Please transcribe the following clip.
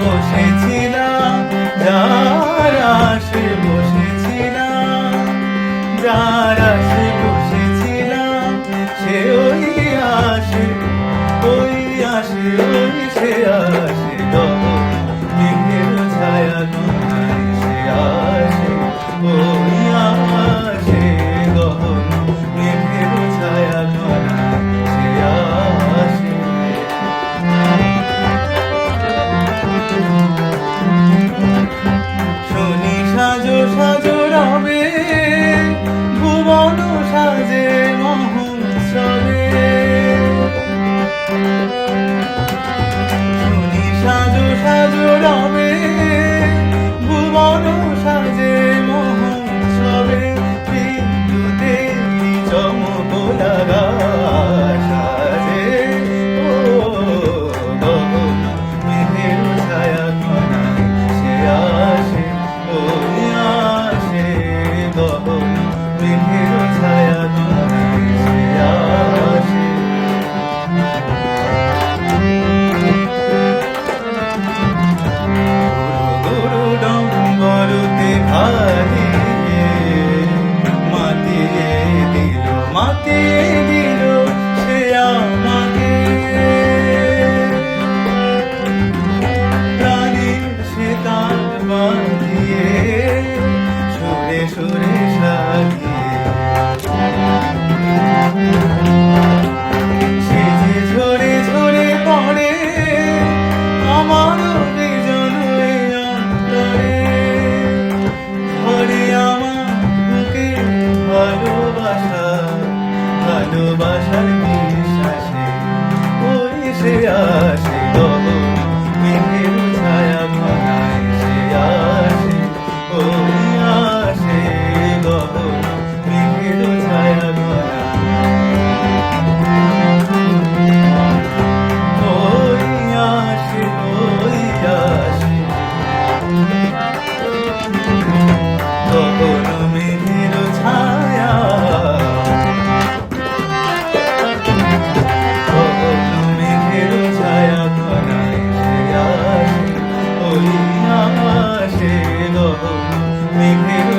বসেছিলাম, যার আশে বসেছিলাম, যার আশে বসেছিলাম, সে ওই আসে, ওই আসে, ওই সে আসে গগন মেঘের ছায়া কোনায়, সে আসে, ওই আসে গগন মেঘের ছায়া কোনায়, সে আসে। শুনি সাজো সাজো রবে, ভুবন সাজে মহোৎসবে। শুনি সাজো সাজো রবে, ভুবন সাজে মহোৎসবে। বিদ্যুতে চমক লাগা সাজে, ও গগন মেঘের ছায়া কোনায়, সে আসে, ওই আসে গগন মেঘের ছায়া কোনায়, সে আসে। গুরু ডম্বরুতে ভারিয়ে মাতিয়ে দিল, মাতিয়ে দিল সে আমাকে। প্রাণের সে তার বাঁধিয়ে সুরে সুরে সাজিয়ে, সে যে ঝরে ঝরে পড়ে আমার বিজন এই অন্তরে। ধরে আমার বুকে ভালোবাসা, ভালোবাসার বিশ্বাসে, ওই সে আসে গগন মেঘের ছায়া কোনায়, সে আসে, ওই আসে গগন মেঘের ছায়া কোনায়, ওই আসে, ওই আসে গগন মেঘের ছায়া, গগন মেঘের ছায়া কোনায়, সে আসে, ওই আসে গগন মেঘের